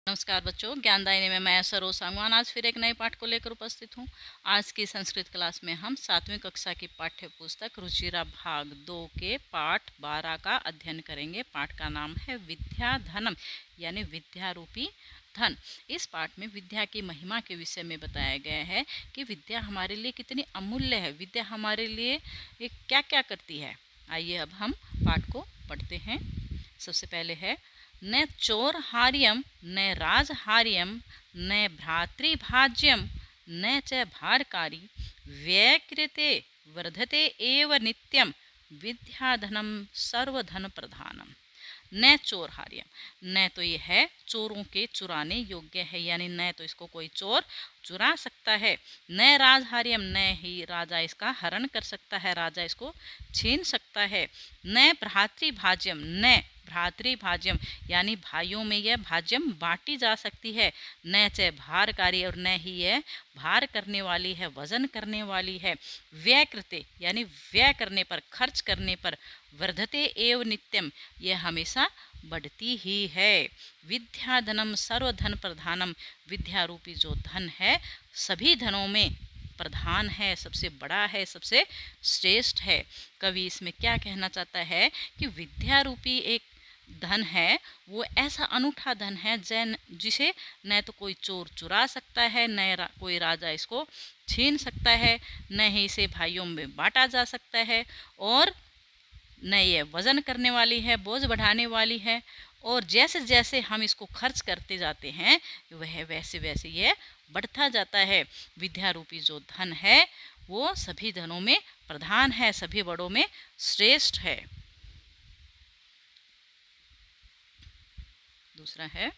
नमस्कार बच्चों, ज्ञानदायिनी में मैं सरोज सांगवान आज फिर एक नए पाठ को लेकर उपस्थित हूँ। आज की संस्कृत क्लास में हम 7वीं कक्षा की पाठ्य पुस्तक रुचिरा भाग 2 के पाठ 12 का अध्ययन करेंगे। पाठ का नाम है विद्या धनम यानी विद्या रूपी धन। इस पाठ में विद्या की महिमा के विषय में बताया गया है कि विद्या हमारे लिए कितनी अमूल्य है, विद्या हमारे लिए क्या क्या करती है। आइए अब हम पाठ को पढ़ते हैं। सबसे पहले है न चोरहार्यम न राजहार्यम न भ्रातृभाज्यम न च भारकारी व्यकृते वर्धते एव नित्यम विद्याधनम सर्वधन प्रधानम। न चोरहार्यम, न तो ये है चोरों के चुराने योग्य है, यानी न तो इसको कोई चोर चुरा सकता है। न राजहार्यम, न ही राजा इसका हरण कर सकता है, राजा इसको छीन सकता है। न भ्रातृभाज्यम, न भ्रातृभाज्यम यानी भाइयों में यह भाज्यम बांटी जा सकती है। न च भारकारी, और न ही यह भार करने वाली है, वजन करने वाली है। व्यय कृते यानी व्यय करने पर, खर्च करने पर। वर्धते एव नित्यम, यह हमेशा बढ़ती ही है। विद्या धनम सर्वधन प्रधानम, विद्या रूपी जो धन है सभी धनों में प्रधान है, सबसे बड़ा है, सबसे श्रेष्ठ है। कवि इसमें क्या कहना चाहता है कि विद्या रूपी एक धन है वो ऐसा अनूठा धन है जिसे न तो कोई चोर चुरा सकता है, न कोई राजा इसको छीन सकता है, न ही इसे भाइयों में बांटा जा सकता है, और न ये वजन करने वाली है, बोझ बढ़ाने वाली है। और जैसे जैसे हम इसको खर्च करते जाते हैं वह वैसे वैसे ये बढ़ता जाता है। विद्या रूपी जो धन है वो सभी धनों में प्रधान है, सभी बड़ों में श्रेष्ठ है। दूसरा है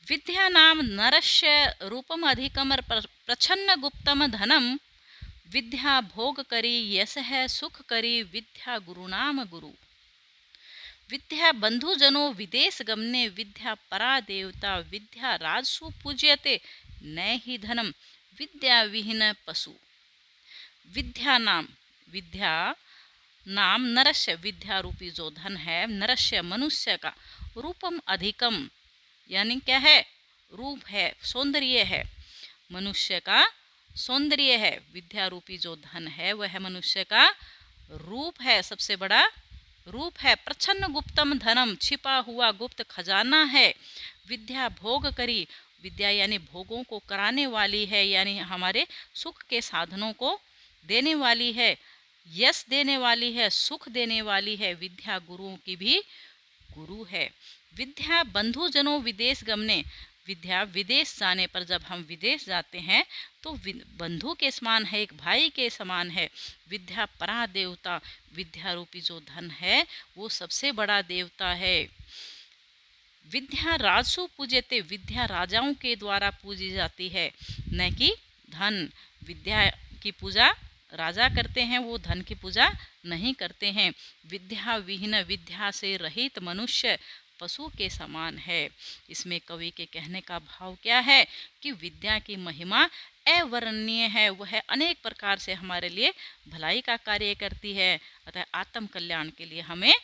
विद्या नाम नरस्य रूपम अधिकम प्रच्छन्न गुप्तम धनम विद्या भोग करी यश है सुख करी विद्या गुरु नाम गुरु। विद्या बंधु जनो विदेश गमने विद्या परा देवता विद्या राजसु पूज्यते न ही धनम विद्या विहीन पशु। विद्या नाम नरस्य, विद्या रूपी जो धन है नरस्य मनुष्य का, रूपम अधिकम यानी क्या है, रूप है, सौंदर्य है, मनुष्य का सौंदर्य है। विद्या रूपी जो धन है वह मनुष्य का रूप है, सबसे बड़ा रूप है। प्रच्छन्न गुप्तम धनम, छिपा हुआ गुप्त खजाना है। विद्या भोग करी, विद्या यानी भोगों को कराने वाली है, यानी हमारे सुख के साधनों को देने वाली है, यश देने वाली है, सुख देने वाली है। विद्या गुरुओं की भी गुरु है। विद्या बंधु जनों विदेश गमने, विद्या विदेश जाने पर, जब हम विदेश जाते हैं तो बंधु के समान है, एक भाई के समान है। विद्या परा देवता, विद्या रूपी जो धन है वो सबसे बड़ा देवता है। विद्या राजसु पूज्यते, विद्या राजाओं के द्वारा पूजी जाती है, न कि धन। विद्या की पूजा राजा करते हैं, वो धन की पूजा नहीं करते हैं। विद्या विहीन, विद्या से रहित मनुष्य पशु के समान है। इसमें कवि के कहने का भाव क्या है कि विद्या की महिमा अवर्णनीय है, वह अनेक प्रकार से हमारे लिए भलाई का कार्य करती है। अतः आत्म कल्याण के लिए हमें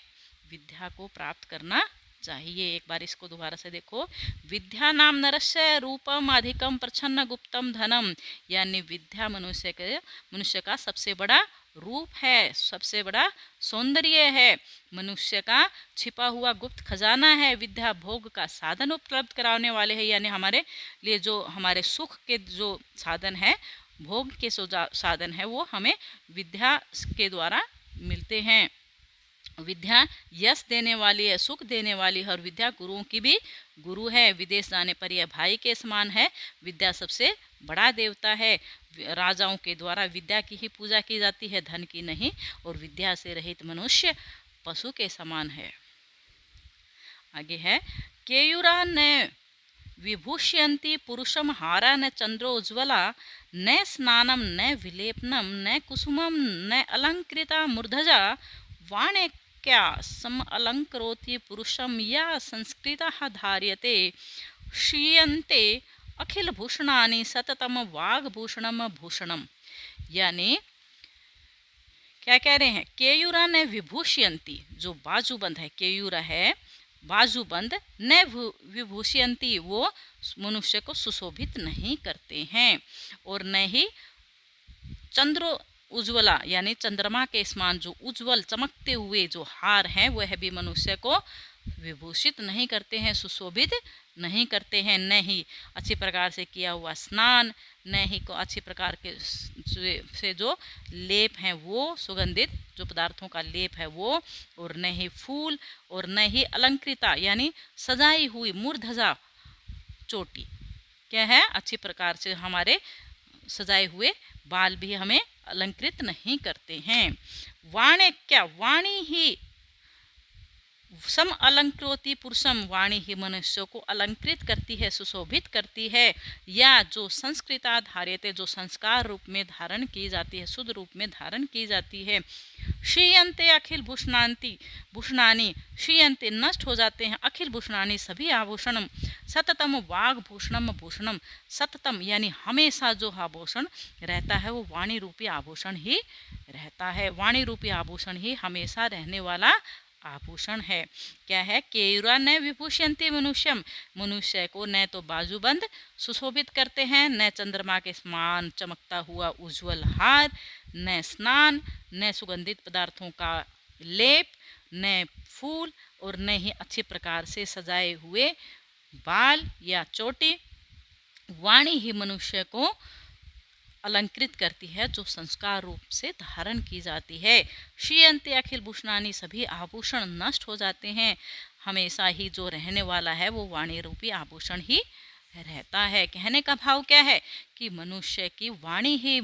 विद्या को प्राप्त करना चाहिए। एक बार इसको दोबारा से देखो। विद्या नाम नरस्य रूपम अधिकम प्रच्छन्न गुप्तम धनम, यानी विद्या मनुष्य का सबसे बड़ा रूप है, सबसे बड़ा सौंदर्य है, मनुष्य का छिपा हुआ गुप्त खजाना है। विद्या भोग का साधन उपलब्ध कराने वाले हैं, यानी हमारे लिए जो हमारे सुख के जो साधन है, भोग के साधन है, वो हमें विद्या के द्वारा मिलते हैं। विद्या यश देने वाली है, सुख देने वाली है, और विद्या गुरुओं की भी गुरु है। विदेश जाने पर यह भाई के समान है। विद्या सबसे बड़ा देवता है। राजाओं के द्वारा विद्या की ही पूजा की जाती है, धन की नहीं। और विद्या से रहित मनुष्य पशु के समान है। आगे है केयूरा न विभूषयन्ति पुरुषम हारा न चंद्रोज्ज्वला न स्नानम न विलेपनम न कुसुमम न अलंकृता मूर्धजा वाणे क्या सम अलंकरोति पुरुषम या संस्कृतः धार्यते श्रियन्ते अखिल भूषणानि सततम वाग्भूषणम भूषणम। यानी क्या कह रहे हैं, केयूरा ने विभूषयन्ति, जो बाजूबंद है, केयूरा है बाजूबंद न विभूषयन्ति, वो मनुष्य को सुशोभित नहीं करते हैं। और न ही चंद्र उज्ज्वला यानी चंद्रमा के समान जो उज्जवल चमकते हुए जो हार हैं वह भी मनुष्य को विभूषित नहीं करते हैं, सुशोभित नहीं करते हैं। न ही अच्छी प्रकार से किया हुआ स्नान, न ही को अच्छी प्रकार के से जो लेप हैं वो सुगंधित जो पदार्थों का लेप है वो, और न ही फूल, और न ही अलंकृता यानी सजाई हुई मूर्धजा चोटी। क्या है? अच्छी प्रकार से हमारे सजाए हुए बाल भी हमें अलंकृत नहीं करते हैं। वाणी, क्या वाणी ही सम अलंकृति पुरुषम, वाणी ही मनुष्य को अलंकृत करती है, सुशोभित करती है। या जो संस्कृता धार्यते, जो संस्कार रूप में धारण की जाती है, शुद्ध रूप में धारण की जाती है। क्षीयन्ते अखिल भूषणांति भूषणानि, क्षीयन्ते नष्ट हो जाते हैं, अखिल भूषणानि सभी आभूषणम, सततम वाग भूषणम भूषणम, सततम यानी हमेशा जो आभूषण रहता है वो वाणी रूपी आभूषण ही रहता है। वाणी रूपी आभूषण ही हमेशा रहने वाला आभूषण है। क्या है? केयुरा न विभूषयन्ति मनुष्यम, मनुष्य को न तो बाजूबंद सुशोभित करते हैं, न चंद्रमा के समान चमकता हुआ उज्जवल हार, न स्नान, न सुगंधित पदार्थों का लेप, न फूल, और न ही अच्छी प्रकार से सजाए हुए बाल या चोटी। वाणी ही मनुष्य को अलंकृत करती है, जो संस्कार रूप से धारण की जाती है। क्षीयन्ते अखिल भूषणानि, सभी आभूषण नष्ट हो जाते हैं, हमेशा ही जो रहने वाला है वो वाणी रूपी आभूषण ही रहता है। कहने का भाव क्या है कि मनुष्य की वाणी ही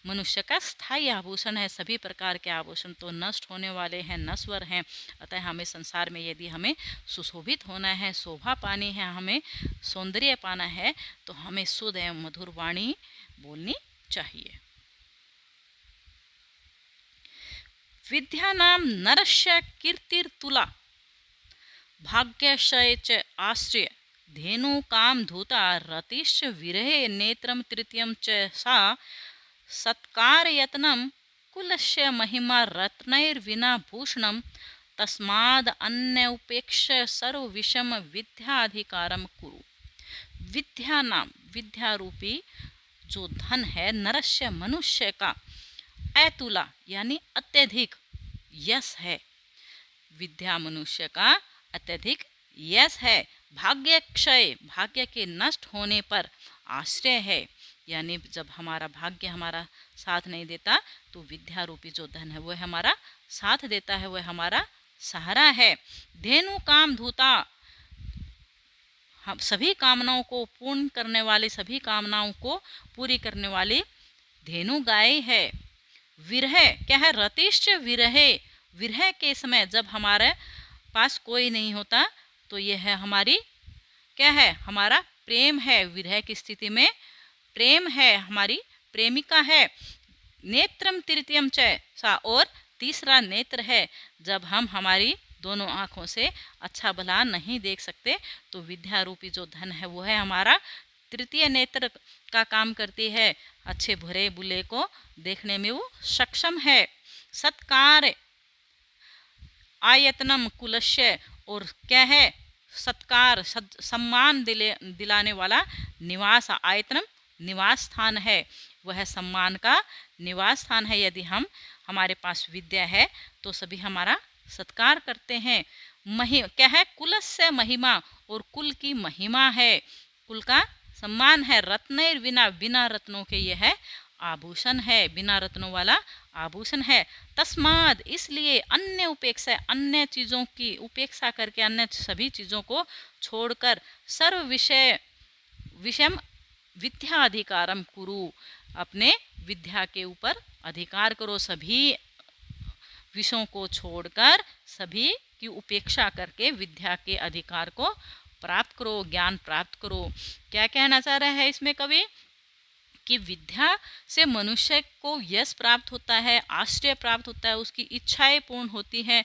मनुष्य का स्थायी आभूषण है। सभी प्रकार के आभूषण तो नष्ट होने वाले हैं, नश्वर हैं। अतः हमें संसार में यदि हमें सुशोभित होना है, शोभा पानी है, हमें सौंदर्य पाना है, तो हमें शुद्ध एवं मधुर वाणी बोलनी चाहिए। विद्यानां नरस्य कीर्तिर्तुला, भाग्यक्षय च आश्रय, धेनु काम धूता, रतिश्च विरहे नेत्रम तृतीयम च सा, सत्कार यत्नम कुलस्य महिमा रत्नैर्विना भूषणम, तस्माद् अन्य उपेक्ष्य सर्व विषम विद्याधिकारम कुरु। विद्या नाम, विद्या रूपी जो धन है नरस्य मनुष्य का, अतुला यानी अत्यधिक यश है। विद्या मनुष्य का अत्यधिक यश है। भाग्य क्षय, भाग्य के नष्ट होने पर आश्रय है, यानी जब हमारा भाग्य हमारा साथ नहीं देता तो विद्या रूपी जो धन है वह हमारा साथ देता है, वह हमारा सहारा है। धेनु काम धूता, हम सभी कामनाओं को पूर्ण करने वाली, सभी कामनाओं को पूरी करने वाली धेनु गाय है। विरह, क्या है? रतिश्च विरहे, विरह के समय जब हमारे पास कोई नहीं होता तो यह है हमारी क्या है? हमारा प्रेम है। विरह की स्थिति में प्रेम है, हमारी प्रेमिका है। नेत्रम तृतीयम च सा, और तीसरा नेत्र है। जब हम हमारी दोनों आँखों से अच्छा भला नहीं देख सकते तो विद्या रूपी जो धन है वो है हमारा तृतीय नेत्र का काम करती है। अच्छे बुरे बुले को देखने में वो सक्षम है। सत्कार आयतनम कुलस्य, और क्या है? सत्कार सम्मान दिलाने वाला निवास, आयतनम निवास स्थान है, वह सम्मान का निवास स्थान है। यदि हम हमारे पास विद्या है तो सभी हमारा सत्कार करते हैं। क्या है? कुलस्य महिमा, और कुल की महिमा है, कुल का सम्मान है। रत्नैर विना, बिना रत्नों के यह है आभूषण है, बिना रत्नों वाला आभूषण है। तस्माद, इसलिए अन्य उपेक्षा, अन्य चीज़ों की उपेक्षा करके, अन्य सभी चीज़ों को छोड़कर सर्व विषम विद्या अधिकारम कुरु, अपने विद्या के ऊपर अधिकार करो। सभी विषयों को छोड़कर सभी की उपेक्षा करके विद्या के अधिकार को प्राप्त करो, ज्ञान प्राप्त करो। क्या कहना चाह रहा है इसमें कवि? कि विद्या से मनुष्य को यश प्राप्त होता है, आश्रय प्राप्त होता है, उसकी इच्छाएं पूर्ण होती हैं,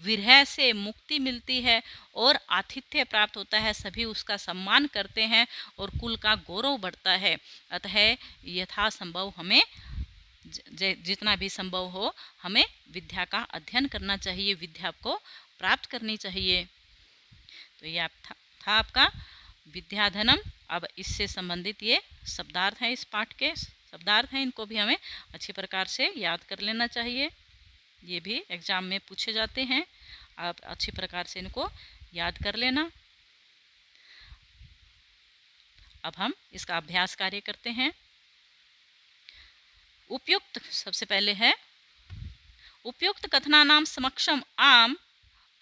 विरह से मुक्ति मिलती है और आतिथ्य प्राप्त होता है, सभी उसका सम्मान करते हैं और कुल का गौरव बढ़ता है। अतः यथासंभव हमें जितना भी संभव हो हमें विद्या का अध्ययन करना चाहिए, विद्या को प्राप्त करनी चाहिए। तो ये था आपका विद्याधनम। अब इससे संबंधित ये शब्दार्थ हैं, इस पाठ के शब्दार्थ हैं, इनको भी हमें अच्छी प्रकार से याद कर लेना चाहिए। ये भी एग्जाम में पूछे जाते हैं, आप अच्छी प्रकार से इनको याद कर लेना। अब हम इसका अभ्यास कार्य करते हैं। उपयुक्त सबसे पहले है उपयुक्त कथनानां समक्षम आम,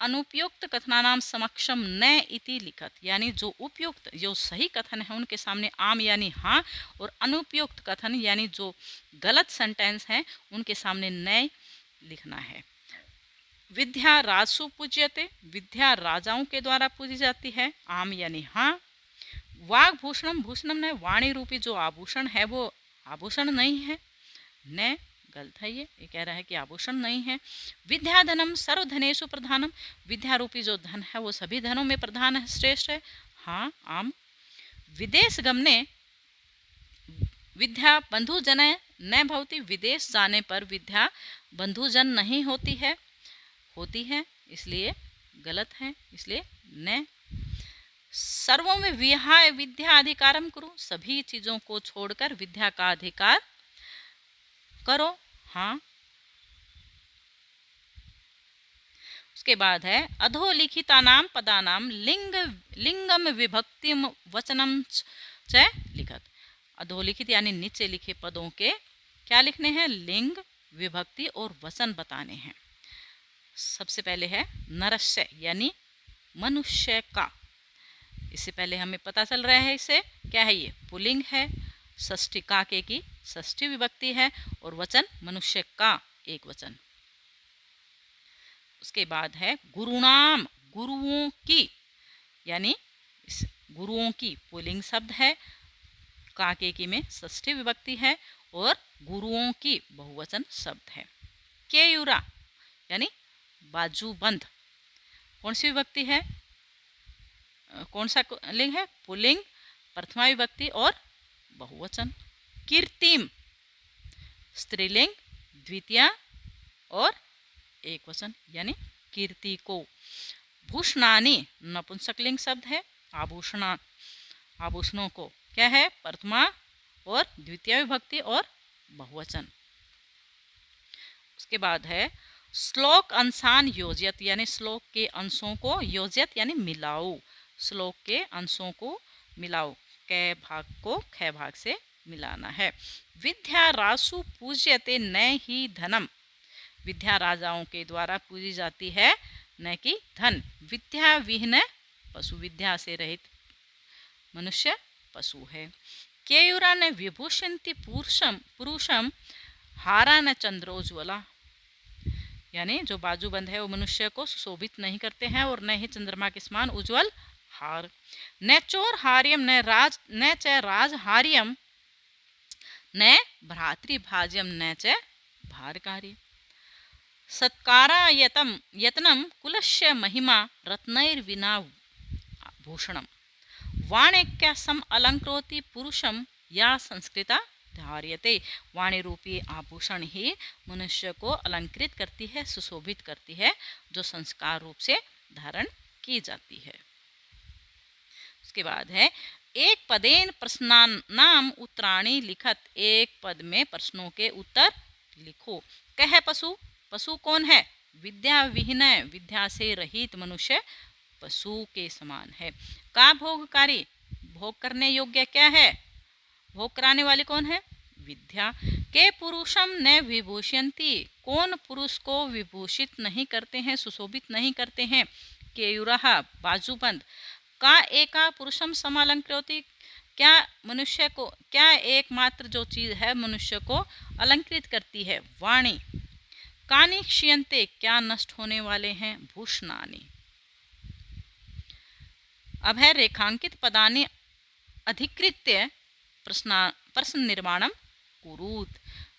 अनुपयुक्त कथनानां समक्षम न इति लिखत। यानी जो उपयुक्त, जो सही कथन है उनके सामने आम यानी हाँ, और अनुपयुक्त कथन यानी जो गलत सेंटेंस है उनके सामने न लिखना है। विद्या राजसु पूज्यते, विद्या राजाओं के द्वारा पूजी जाती है, आम यानी हाँ। वाग भूषणम, भूषणम ने वाणी रूपी जो आभूषण है वो आभूषण नहीं है, न गलत है, ये कह रहा है कि आभूषण नहीं है। विद्याधनम सर्वधनेषु प्रधानम, विद्या रूपी जो धन है वो सभी धनों में प्रधान है, श्रेष्ठ है, हाँ आम। विदेश गमने विद्या बंधुजन न भवती, विदेश जाने पर विद्या बंधुजन नहीं होती है, इसलिए गलत है, इसलिए न। सर्वों में विहाय विद्या अधिकारम करो, सभी चीजों को छोड़कर विद्या का अधिकार करो, हाँ। उसके बाद है अधोलिखितानाम पदानाम लिंगम विभक्तिम वचनम च लिखत। अधोलिखित यानी नीचे लिखे पदों के क्या लिखने हैं, लिंग, विभक्ति और वचन बताने हैं। सबसे पहले है नरस्य यानी मनुष्य का। इससे पहले हमें पता चल रहा है इसे क्या है, ये पुल्लिंग है, षष्ठी काके की षष्ठी विभक्ति है, और वचन मनुष्य का एक वचन। उसके बाद है गुरुनाम, गुरुओं की, यानी इस गुरुओं की पुल्लिंग शब्द है, काके की में षष्ठी विभक्ति है, और गुरुओं की बहुवचन शब्द है। केयूरा यानी बाजूबंद, कौन सी विभक्ति है, कौन सा लिंग है, पुल्लिंग, प्रथमा विभक्ति और बहुवचन। कीर्तिम स्त्रीलिंग, द्वितीया और एक वचन यानी कीर्ति को। भूषणानि नपुंसकलिंग शब्द है, आभूषणा, आभूषणों को क्या है, प्रथमा और द्वितीय विभक्ति और बहुवचन। उसके बाद है श्लोक अंशान योजयत, यानी श्लोक के अंशों को, योजयत यानी मिलाओ, श्लोक के अंशों को मिलाओ, कै भाग को ख भाग से मिलाना है। विद्या रासु पूज्यते न ही धनम, विद्या राजाओं के द्वारा पूजी जाती है, न कि धन। विद्या विहीन पशु, विद्या से रहित मनुष्य पशु है। केयूरा ने विभूषंति पुरुषम हारा न चंद्रोज्वला, यानी जो बाजूबंद है वो मनुष्य को सुशोभित नहीं करते हैं, और न ही चंद्रमा के समान उज्जवल हार। न चोर हार्यम न च राज हार्यम न भ्रातृभाज्यम न च भारकार्य। सत्कारायतम यत्नम कुलस्य महिमा रत्नैर्विना भूषणम। वाणिक्या सम अलंकृति पुरुषम या संस्कृता धार्यते, वाणी रूपी आभूषण ही मनुष्य को अलंकृत करती है, सुशोभित करती है, जो संस्कार रूप से धारण की जाती है। उसके बाद है एक पदेन प्रश्नानाम उत्तराणि लिखत, एक पद में प्रश्नों के उत्तर लिखो। कह पशु, पशु कौन है, विद्या विहीन, विद्या से रहित मनुष्य पशु के समान है। का भोगकारी, भोग करने योग्य क्या है, भोग कराने वाले कौन है, विद्या। के पुरुषम न विभूषयन्ति, कौन पुरुष को विभूषित नहीं करते हैं, सुशोभित नहीं करते हैं। केयूरः बाजूबंद। का एका पुरुषम समालंकृति, क्या मनुष्य को, क्या एकमात्र जो चीज है मनुष्य को अलंकृत करती है, वाणी। कानि क्षीयन्ते, क्या नष्ट होने वाले हैं, भूषणानि। अब है रेखांकित पदानि अधिकृत्य प्रश्न निर्माणम कुरुत,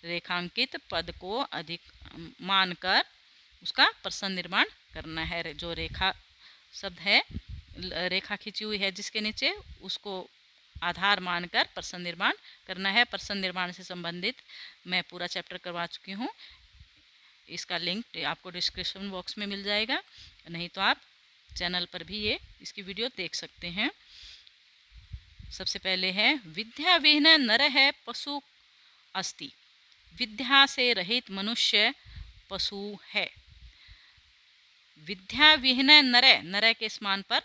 रेखांकित पद को अधिक मानकर उसका प्रश्न निर्माण करना है। जो रेखा शब्द है, रेखा खींची हुई है जिसके नीचे, उसको आधार मानकर प्रश्न निर्माण करना है। प्रश्न निर्माण से संबंधित मैं पूरा चैप्टर करवा चुकी हूँ, इसका लिंक आपको डिस्क्रिप्शन बॉक्स में मिल जाएगा, नहीं तो आप चैनल पर भी ये इसकी वीडियो देख सकते हैं। सबसे पहले है विद्या विहीन नर है पशु अस्ति, विद्या से रहित मनुष्य पशु है। विद्या विहीन नर, नर के समान पर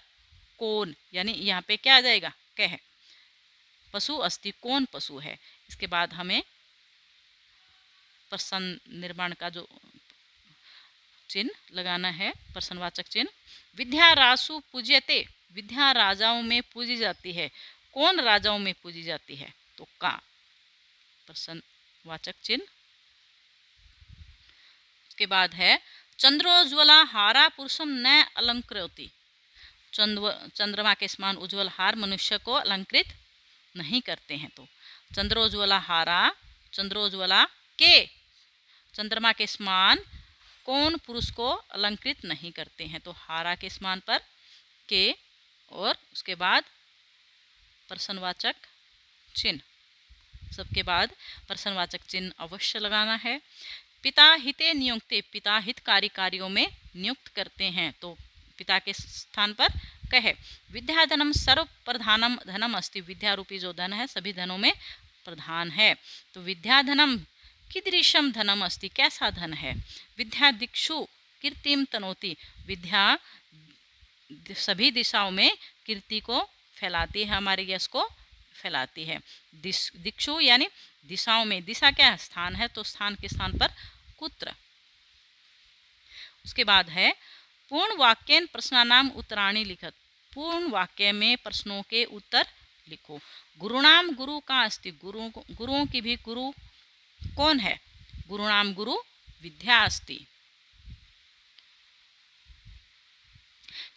कौन, यानी यहाँ पे क्या आ जाएगा, कह। पशु अस्ति, कौन पशु है। इसके बाद हमें प्रश्न निर्माण का जो चिन्ह लगाना है, प्रश्नवाचक चिन्ह। विद्या रासु पूज्यते, विद्या राजाओं में पूजी जाती है। कौन राजाओं में पूजी जाती है, तो का, प्रश्नवाचक चिन्ह। उसके बाद है चंद्रोज्वला हारा पुरुषम न अलंकृति, चंद्रमा के समान उज्ज्वल हार मनुष्य को अलंकृत नहीं करते हैं। तो चंद्रोज्वला हारा, चंद्रोज्वला के, चंद्रमा के समान कौन पुरुष को अलंकृत नहीं करते हैं, तो हारा के समान पर के, और उसके बाद प्रश्नवाचक चिन्ह। सबके बाद प्रश्नवाचक चिन्ह अवश्य लगाना है। पिता हिते नियुक्ते, पिता हितकारी कार्यों में नियुक्त करते हैं, तो पिता के स्थान पर कहे। विद्या धनम सर्व प्रधानम धनम अस्ति, विद्या रूपी जो धन है सभी धनों में प्रधान है। तो विद्या धनम कीदृशम धनम अस्ति, कैसा धन है। विद्या दिक्षु कीर्तिम तनोति, विद्या सभी दिशाओं में कीर्ति को फैलाती है, हमारे यश को फैलाती है। दिक्षु यानी दिशाओं में, दिशा क्या है, स्थान है, तो स्थान के स्थान पर कुत्र। उसके बाद है पूर्ण वाक्यन प्रश्नानाम उत्तराणि लिखत, पूर्ण वाक्य में प्रश्नों के उत्तर लिखो। गुरुनाम गुरु का अस्ति, गुरुओं की भी गुरु कौन है, गुरुनाम गुरु विद्या अस्ति।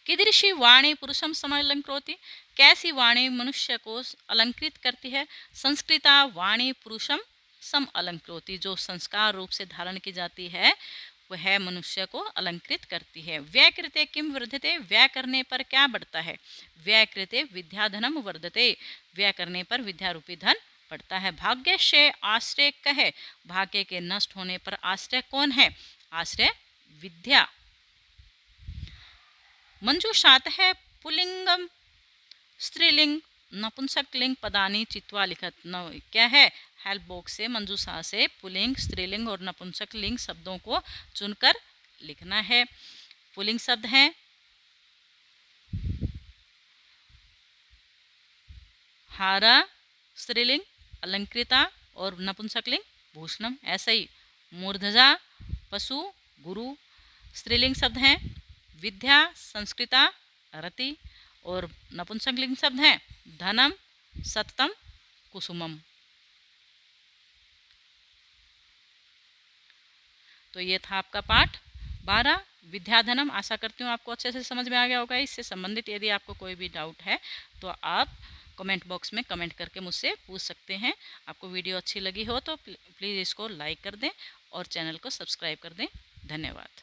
कीदृशी वाणी पुरुषम समलंकृति, कैसी वाणी मनुष्य को अलंकृत करती है। संस्कृता वाणी पुरुषम सम अलंकृति, जो संस्कार रूप से धारण की जाती है वह मनुष्य को अलंकृत करती है। व्यय कृते किम वर्धते, व्यय करने पर क्या बढ़ता है। व्यय कृते विद्याधनम वर्धते, व्यय करने पर विद्या रूपी धन बढ़ता है। भाग्य से आश्रय कहे, भाग्य के नष्ट होने पर आश्रय कौन है, आश्रय विद्या। मंजूषात है पुल्लिंगम स्त्रीलिंग नपुंसक लिंग पदानी चित्वा लिखत, न क्या है, हेल्प बॉक्स से मंजूषा से पुल्लिंग, स्त्रीलिंग और नपुंसक लिंग शब्दों को चुनकर लिखना है। पुल्लिंग शब्द हैं हारा स्त्रीलिंग, अलंकृता, और नपुंसक लिंग भूषणम। ऐसे ही मूर्धजा पशु गुरु, स्त्रीलिंग शब्द हैं विद्या संस्कृता रति, और नपुंसक लिंग शब्द हैं धनम सततम कुसुमम। तो ये था आपका पाठ 12 विद्याधनम। आशा करती हूँ आपको अच्छे से समझ में आ गया होगा। इससे संबंधित यदि आपको कोई भी डाउट है तो आप कमेंट बॉक्स में कमेंट करके मुझसे पूछ सकते हैं। आपको वीडियो अच्छी लगी हो तो प्लीज़ इसको लाइक कर दें और चैनल को सब्सक्राइब कर दें। धन्यवाद।